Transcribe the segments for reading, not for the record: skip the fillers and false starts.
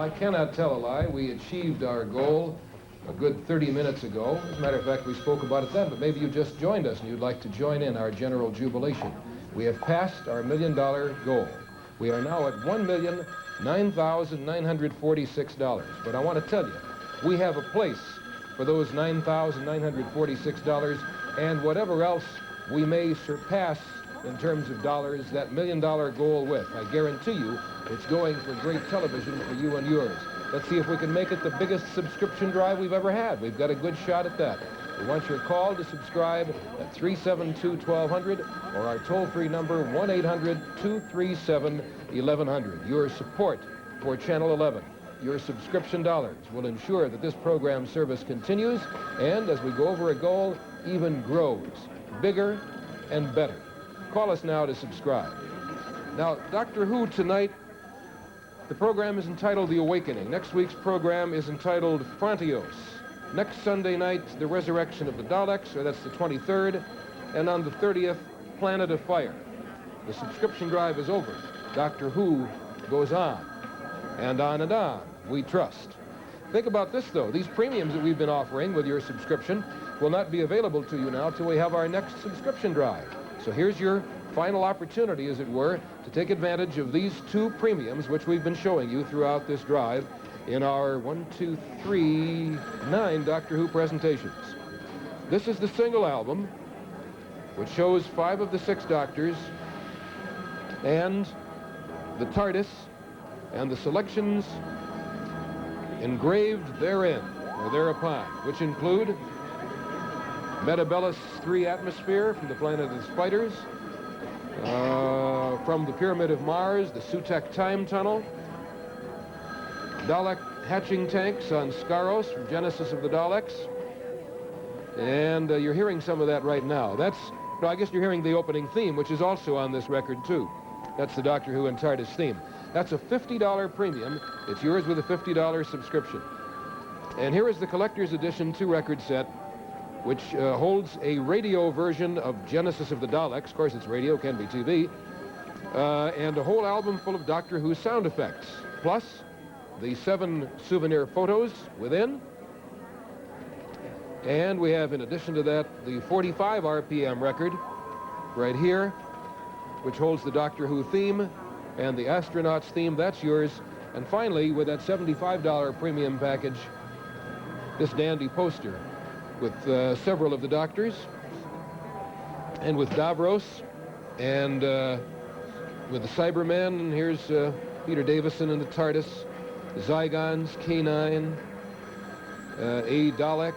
I cannot tell a lie. We achieved our goal a good 30 minutes ago. As a matter of fact, we spoke about it then, but maybe you just joined us and you'd like to join in our general jubilation. We have passed our $1 million goal. We are now at $1,009,946. But I want to tell you, we have a place for those $9,946 and whatever else we may surpass in terms of dollars that $1 million goal with. I guarantee you it's going for great television for you and yours. Let's see if we can make it the biggest subscription drive we've ever had. We've got a good shot at that. We want your call to subscribe at 372-1200 or our toll-free number 1-800-237-1100. Your support for Channel 11, your subscription dollars, will ensure that this program service continues and, as we go over a goal, even grows, bigger and better. Call us now to subscribe. Now, Doctor Who tonight, the program is entitled The Awakening. Next week's program is entitled Frontios. Next Sunday night, The Resurrection of the Daleks, or that's the 23rd, and on the 30th, Planet of Fire. The subscription drive is over. Doctor Who goes on, and we trust. Think about this, though. These premiums that we've been offering with your subscription will not be available to you now till we have our next subscription drive. So here's your final opportunity, as it were, to take advantage of these two premiums, which we've been showing you throughout this drive in our 9 Doctor Who presentations. This is the single album, which shows 5 of the 6 Doctors and the TARDIS and the selections engraved therein, or thereupon, which include Metabellus 3 Atmosphere from the Planet of the Spiders, from the Pyramid of Mars, the Sutek Time Tunnel, Dalek hatching tanks on Skaros from Genesis of the Daleks, and you're hearing some of that right now. No, I guess you're hearing the opening theme, which is also on this record, too. That's the Doctor Who and TARDIS theme. That's a $50 premium. It's yours with a $50 subscription. And here is the collector's edition 2-record set, which holds a radio version of Genesis of the Daleks. Of course, it's radio, can be TV. And a whole album full of Doctor Who sound effects, plus the 7 souvenir photos within. And we have, in addition to that, the 45 RPM record right here, which holds the Doctor Who theme and the Astronauts theme. That's yours. And finally, with that $75 premium package, this dandy poster with several of the Doctors, and with Davros, and with the Cybermen. And here's Peter Davison in the TARDIS, the Zygons, K9, A. Dalek,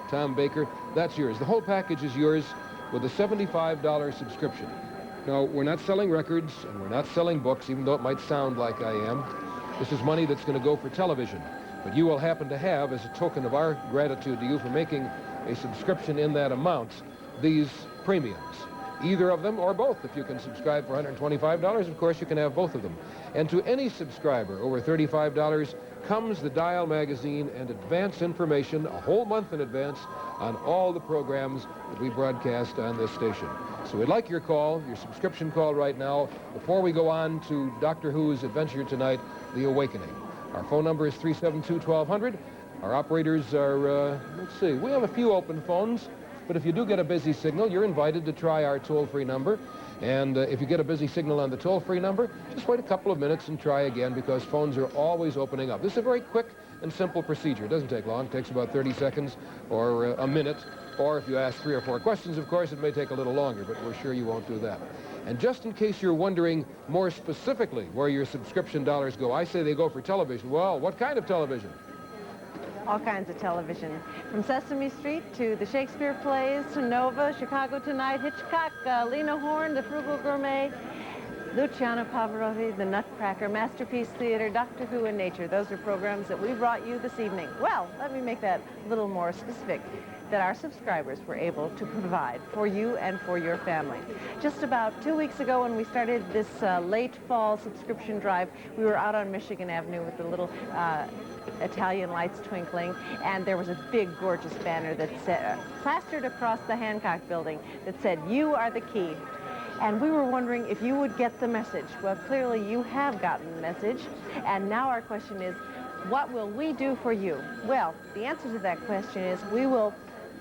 Tom Baker. That's yours. The whole package is yours with a $75 subscription. Now, we're not selling records, and we're not selling books, even though it might sound like I am. This is money that's going to go for television. But you will happen to have, as a token of our gratitude to you for making a subscription in that amount, these premiums. Either of them or both. If you can subscribe for $125, of course, you can have both of them. And to any subscriber over $35 comes the Dial magazine and advance information a whole month in advance on all the programs that we broadcast on this station. So we'd like your call, your subscription call right now, before we go on to Doctor Who's adventure tonight, The Awakening. Our phone number is 372-1200. Our operators are, let's see, we have a few open phones, but if you do get a busy signal, you're invited to try our toll-free number. And if you get a busy signal on the toll-free number, just wait a couple of minutes and try again, because phones are always opening up. This is a very quick and simple procedure. It doesn't take long. It takes about 30 seconds or a minute. Or if you ask 3 or 4 questions, of course, it may take a little longer, but we're sure you won't do that. And just in case you're wondering more specifically where your subscription dollars go, I say they go for television. Well, what kind of television? All kinds of television, from Sesame Street to the Shakespeare plays, to Nova, Chicago Tonight, Hitchcock, Lena Horne, The Frugal Gourmet, Luciano Pavarotti, The Nutcracker, Masterpiece Theater, Doctor Who and Nature. Those are programs that we brought you this evening. Well, let me make that a little more specific, that our subscribers were able to provide for you and for your family. Just about 2 weeks ago, when we started this late fall subscription drive, we were out on Michigan Avenue with the little Italian lights twinkling, and there was a big, gorgeous banner that said, plastered across the Hancock building, that said, "You are the key." And we were wondering if you would get the message. Well, clearly you have gotten the message. And now our question is, what will we do for you? Well, the answer to that question is we will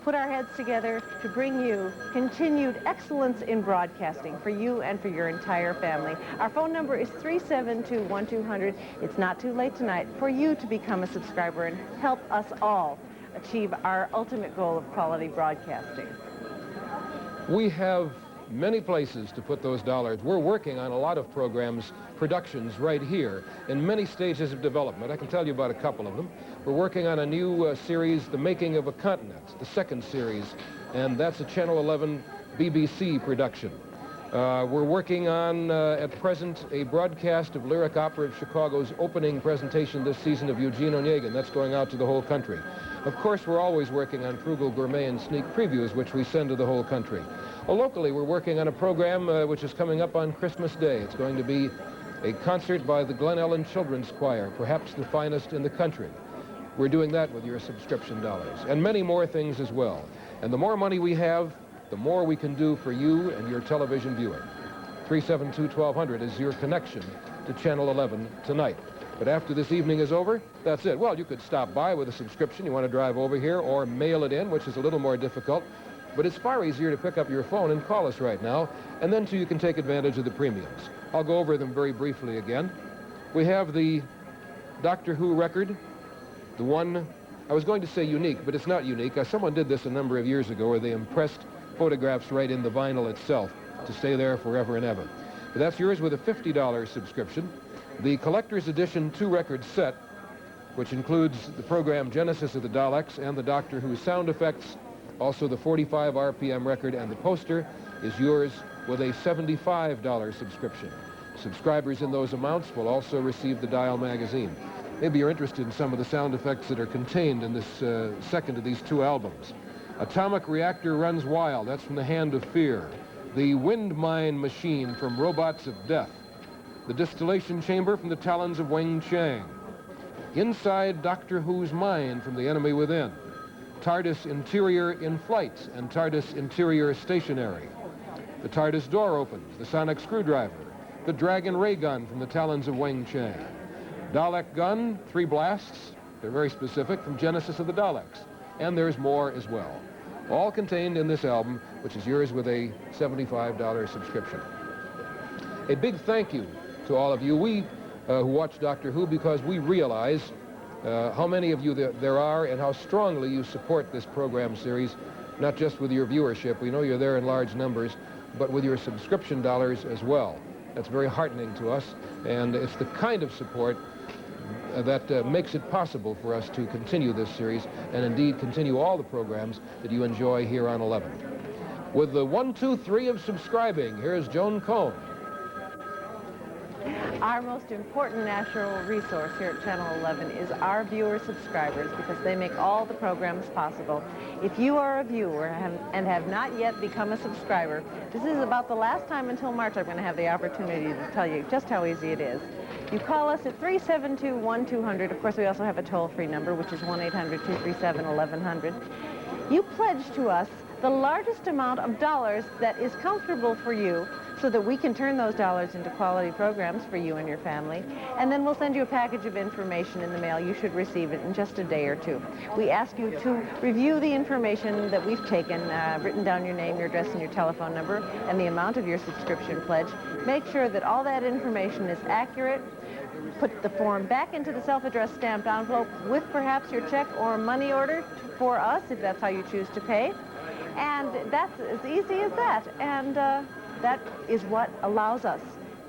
put our heads together to bring you continued excellence in broadcasting for you and for your entire family. Our phone number is 372-1200. It's not too late tonight for you to become a subscriber and help us all achieve our ultimate goal of quality broadcasting. We have many places to put those dollars. We're working on a lot of programs, productions right here in many stages of development. I can tell you about a couple of them. We're working on a new series, The Making of a Continent, the second series, and that's a Channel 11 BBC production. We're working on, at present, a broadcast of Lyric Opera of Chicago's opening presentation this season of Eugene Onegin. That's going out to the whole country. Of course, we're always working on Frugal Gourmet and sneak previews, which we send to the whole country. Well, locally, we're working on a program which is coming up on Christmas Day. It's going to be a concert by the Glen Ellen Children's Choir, perhaps the finest in the country. We're doing that with your subscription dollars, and many more things as well. And the more money we have, the more we can do for you and your television viewing. 372-1200 is your connection to Channel 11 tonight. But after this evening is over, that's it. Well, you could stop by with a subscription. You want to drive over here or mail it in, which is a little more difficult. But it's far easier to pick up your phone and call us right now, and then too you can take advantage of the premiums. I'll go over them very briefly again. We have the Doctor Who record, the one, I was going to say unique, but it's not unique. Someone did this a number of years ago where they impressed photographs right in the vinyl itself to stay there forever and ever. But that's yours with a $50 subscription. The collector's edition 2-record set, which includes the program Genesis of the Daleks and the Doctor Who sound effects, also the 45 RPM record, and the poster is yours with a $75 subscription. Subscribers in those amounts will also receive the Dial magazine. Maybe you're interested in some of the sound effects that are contained in this second of these two albums. Atomic Reactor Runs Wild, that's from The Hand of Fear. The Wind Mine Machine from Robots of Death. The Distillation Chamber from The Talons of Weng Chiang. Inside Doctor Who's Mind from The Enemy Within. TARDIS Interior in Flight and TARDIS Interior Stationary. The TARDIS Door Opens, the Sonic Screwdriver, the Dragon Ray Gun from the Talons of Weng Chiang. Dalek Gun, 3 blasts, they're very specific, from Genesis of the Daleks. And there's more as well. All contained in this album, which is yours with a $75 subscription. A big thank you to all of you who watch Doctor Who, because we realize how many of you there are and how strongly you support this program series, not just with your viewership. We know you're there in large numbers, but with your subscription dollars as well. That's very heartening to us, and it's the kind of support that makes it possible for us to continue this series and indeed continue all the programs that you enjoy here on 11. With the 1, 2, 3 of subscribing, here's Joan Kohn. Our most important natural resource here at Channel 11 is our viewer subscribers, because they make all the programs possible. If you are a viewer and have not yet become a subscriber, this is about the last time until March I'm going to have the opportunity to tell you just how easy it is. You call us at 372-1200. Of course, we also have a toll-free number, which is 1-800-237-1100. You pledge to us the largest amount of dollars that is comfortable for you, so that we can turn those dollars into quality programs for you and your family. And then we'll send you a package of information in the mail. You should receive it in just a day or two. We ask you to review the information that we've taken, written down your name, your address, and your telephone number, and the amount of your subscription pledge. Make sure that all that information is accurate. Put the form back into the self-addressed stamped envelope with perhaps your check or money order for us, if that's how you choose to pay. And that's as easy as that. And that is what allows us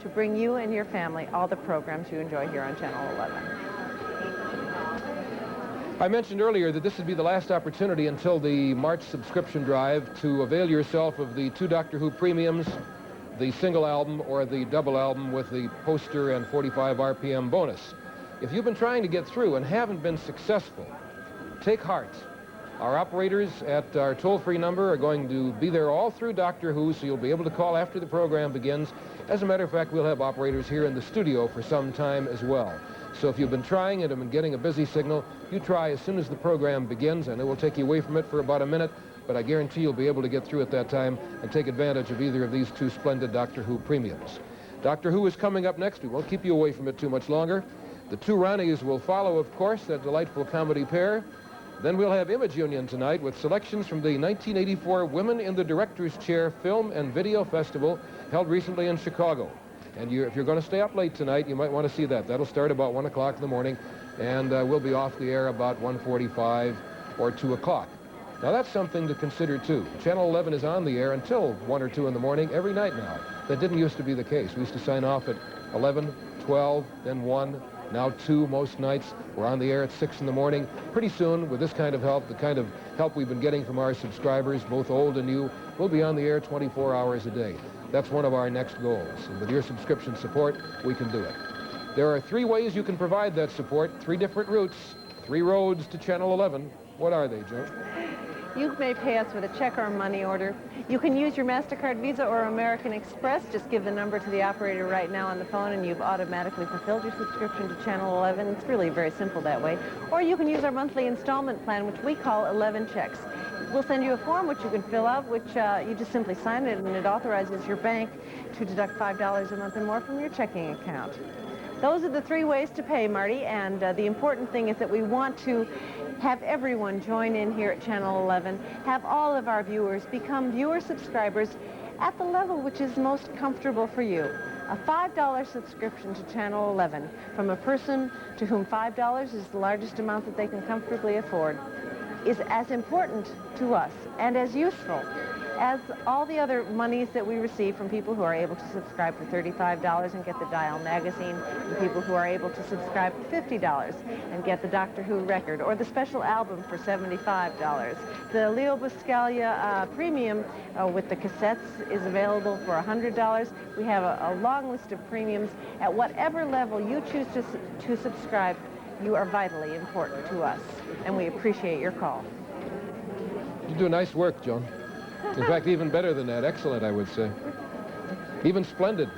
to bring you and your family all the programs you enjoy here on Channel 11. I mentioned earlier that this would be the last opportunity until the March subscription drive to avail yourself of the 2 Doctor Who premiums, the single album or the double album with the poster and 45 RPM bonus. If you've been trying to get through and haven't been successful, take heart. Our operators at our toll-free number are going to be there all through Doctor Who, so you'll be able to call after the program begins. As a matter of fact, we'll have operators here in the studio for some time as well. So if you've been trying it and been getting a busy signal, you try as soon as the program begins, and it will take you away from it for about a minute. but I guarantee you'll be able to get through at that time and take advantage of either of these two splendid Doctor Who premiums. Doctor Who is coming up next. We won't keep you away from it too much longer. The two Ronnies will follow, of course, that delightful comedy pair. Then we'll have Image Union tonight with selections from the 1984 Women in the Director's Chair Film and Video Festival held recently in Chicago. And if you're going to stay up late tonight, you might want to see that. That'll start about 1 o'clock in the morning, and we'll be off the air about 1:45 or 2 o'clock. Now, that's something to consider, too. Channel 11 is on the air until 1 or 2 in the morning every night now. That didn't used to be the case. We used to sign off at 11, 12, then 1, now 2 most nights. We're on the air at 6 in the morning. Pretty soon, with this kind of help, the kind of help we've been getting from our subscribers, both old and new, we'll be on the air 24 hours a day. That's one of our next goals. And with your subscription support, we can do it. There are 3 ways you can provide that support, 3 different routes, 3 roads to Channel 11. What are they, Joan? You may pay us with a check or a money order. You can use your MasterCard, Visa, or American Express. Just give the number to the operator right now on the phone, and you've automatically fulfilled your subscription to Channel 11. It's really very simple that way. Or you can use our monthly installment plan, which we call 11 Checks. We'll send you a form which you can fill out, which you just simply sign it, and it authorizes your bank to deduct $5 a month and more from your checking account. Those are the 3 ways to pay, Marty, and the important thing is that we want to have everyone join in here at Channel 11, have all of our viewers become viewer subscribers at the level which is most comfortable for you. A $5 subscription to Channel 11 from a person to whom $5 is the largest amount that they can comfortably afford is as important to us and as useful as all the other monies that we receive from people who are able to subscribe for $35 and get the Dial magazine, and people who are able to subscribe for $50 and get the Doctor Who record, or the special album for $75. The Leo Buscaglia premium with the cassettes is available for $100. We have a long list of premiums. At whatever level you choose to subscribe, you are vitally important to us, and we appreciate your call. You do nice work, Joan. In fact, even better than that. Excellent, I would say. Even splendid.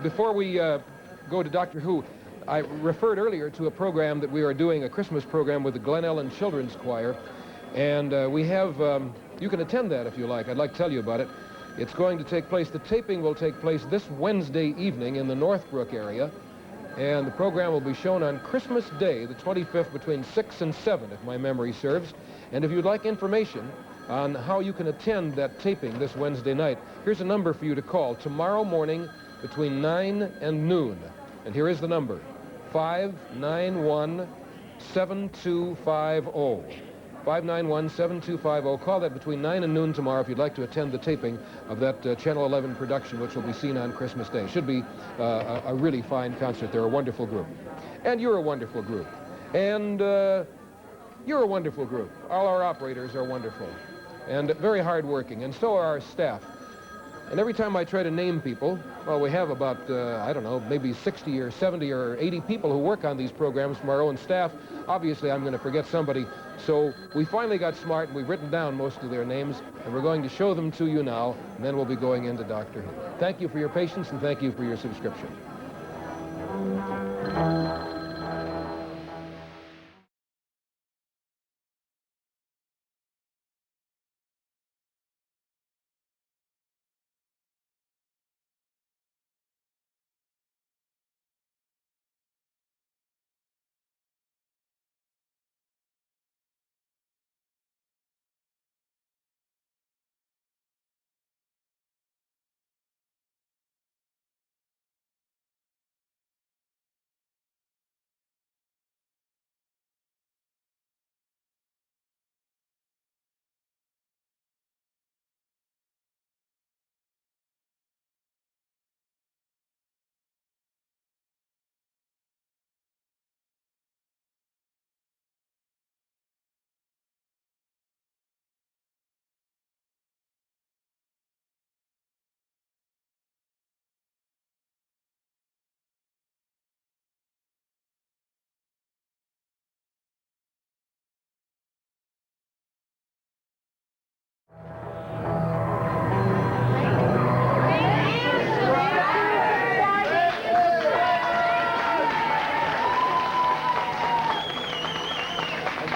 Before we go to Doctor Who, I referred earlier to a program that we are doing, a Christmas program with the Glen Ellen Children's Choir. And we have, you can attend that if you like. I'd like to tell you about it. It's going to take place, the taping will take place this Wednesday evening in the Northbrook area. And the program will be shown on Christmas Day, the 25th, between 6 and 7, if my memory serves. And if you'd like information on how you can attend that taping this Wednesday night, here's a number for you to call tomorrow morning between 9 and noon. And here is the number, 591-7250. 591-7250. Call that between 9 and noon tomorrow if you'd like to attend the taping of that Channel 11 production, which will be seen on Christmas Day. Should be a really fine concert. They're a wonderful group. And you're a wonderful group. And you're a wonderful group. All our operators are wonderful and very hardworking, and so are our staff. And every time I try to name people, well, we have about, I don't know, maybe 60 or 70 or 80 people who work on these programs from our own staff. Obviously, I'm going to forget somebody. So we finally got smart, and we've written down most of their names, and we're going to show them to you now, and then we'll be going into Doctor Who. Thank you for your patience, and thank you for your subscription.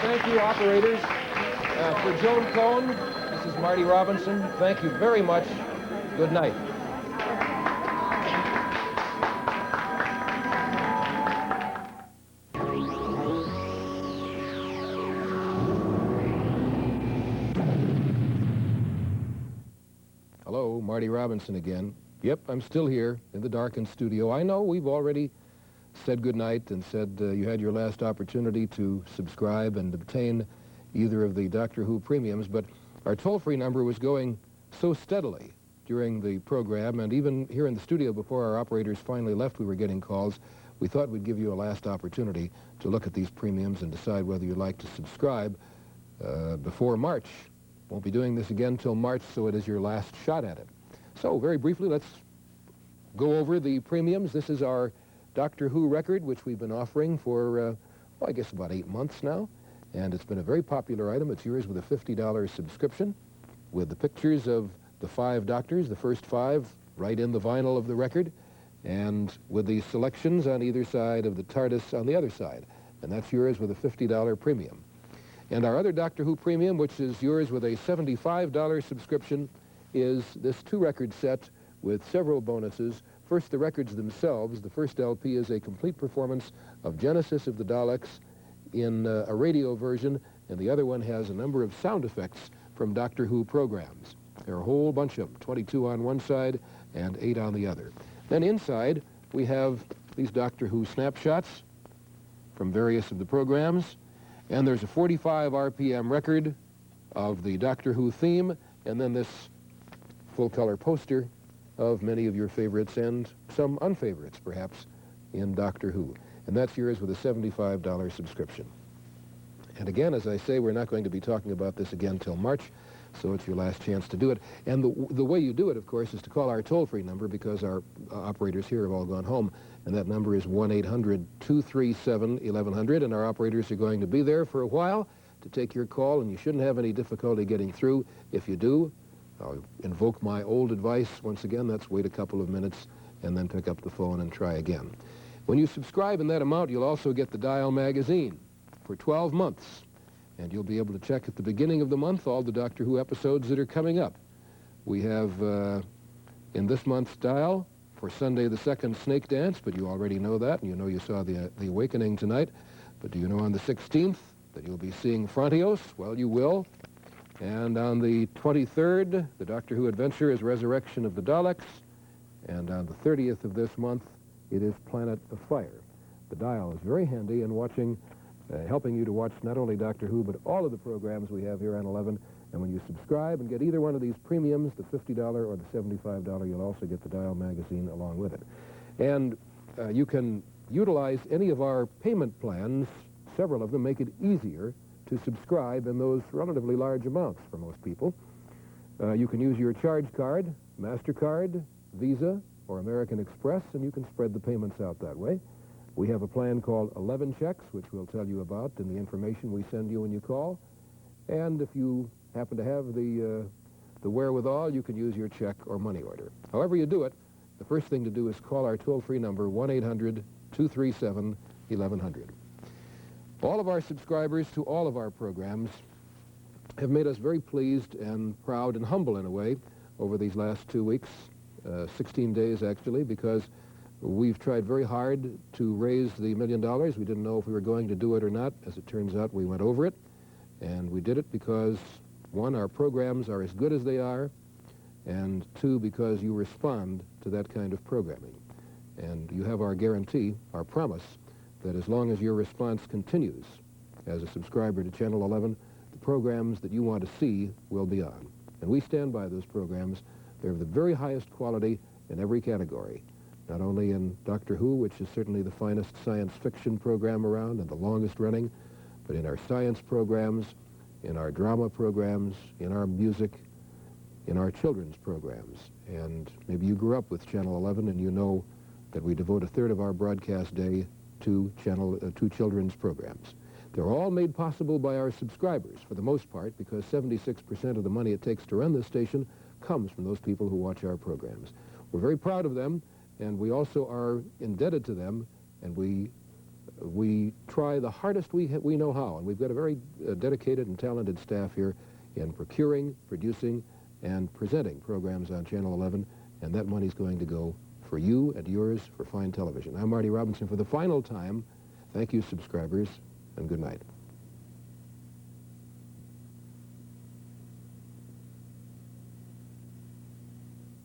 Thank you, operators, for for Joan Kohn, this is Marty Robinson. Thank you very much. Good night. Hello, Marty Robinson again. Yep, I'm still here in the darkened studio. I know we've already said goodnight and said you had your last opportunity to subscribe and obtain either of the Doctor Who premiums, but our toll-free number was going so steadily during the program, and even here in the studio before our operators finally left, we were getting calls. We thought we'd give you a last opportunity to look at these premiums and decide whether you'd like to subscribe before March. Won't be doing this again till March, so it is your last shot at it. So, very briefly, let's go over the premiums. This is our Doctor Who record, which we've been offering for, well, I guess about 8 months now. And it's been a very popular item. It's yours with a $50 subscription, with the pictures of the 5 doctors, the first 5, right in the vinyl of the record, and with the selections on either side of the TARDIS on the other side. And that's yours with a $50 premium. And our other Doctor Who premium, which is yours with a $75 subscription, is this 2-record set with several bonuses. First, the records themselves. The first LP is a complete performance of Genesis of the Daleks in a radio version, and the other one has a number of sound effects from Doctor Who programs. There are a whole bunch of them, 22 on one side and 8 on the other. Then inside, we have these Doctor Who snapshots from various of the programs, and there's a 45 RPM record of the Doctor Who theme, and then this full-color poster of many of your favorites and some unfavorites, perhaps, in Doctor Who. And that's yours with a $75 subscription. And again, as I say, we're not going to be talking about this again till March, so it's your last chance to do it. And the way you do it, of course, is to call our toll-free number, because our operators here have all gone home, and that number is 1-800-237-1100, and our operators are going to be there for a while to take your call, and you shouldn't have any difficulty getting through. If you do, I'll invoke my old advice. Once again, that's wait a couple of minutes and then pick up the phone and try again. When you subscribe in that amount, you'll also get the Dial magazine for 12 months. And you'll be able to check at the beginning of the month all the Doctor Who episodes that are coming up. We have, in this month's Dial, for Sunday the 2nd, Snake Dance, but you already know that, and you know you saw the Awakening tonight. But do you know on the 16th that you'll be seeing Frontios? Well, you will. And on the 23rd, the Doctor Who adventure is Resurrection of the Daleks. And on the 30th of this month, it is Planet of Fire. The Dial is very handy in watching, helping you to watch not only Doctor Who, but all of the programs we have here on 11. And when you subscribe and get either one of these premiums, the $50 or the $75, you'll also get the Dial magazine along with it. And you can utilize any of our payment plans. Several of them make it easier to subscribe in those relatively large amounts for most people. You can use your charge card, MasterCard, Visa, or American Express, and you can spread the payments out that way. We have a plan called 11 Checks, which we'll tell you about in the information we send you when you call. And if you happen to have the wherewithal, you can use your check or money order. However you do it, the first thing to do is call our toll-free number, 1-800-237-1100. All of our subscribers to all of our programs have made us very pleased and proud and humble in a way over these last 2 weeks, 16 days actually, because we've tried very hard to raise the $1 million. We didn't know if we were going to do it or not. As it turns out, we went over it, and we did it because, 1, our programs are as good as they are, and 2, because you respond to that kind of programming. And you have our guarantee, our promise, that as long as your response continues as a subscriber to Channel 11, the programs that you want to see will be on. And we stand by those programs. They're of the very highest quality in every category, not only in Doctor Who, which is certainly the finest science fiction program around and the longest running, but in our science programs, in our drama programs, in our music, in our children's programs. And maybe you grew up with Channel 11 and you know that we devote a third of our broadcast day to children's programs. They're all made possible by our subscribers, for the most part, because 76% of the money it takes to run this station comes from those people who watch our programs. We're very proud of them, and we also are indebted to them, and we try the hardest we know how, and we've got a very dedicated and talented staff here in procuring, producing, and presenting programs on Channel 11, and that money's going to go for you and yours for fine television. I'm Marty Robinson for the final time. Thank you, subscribers, and good night.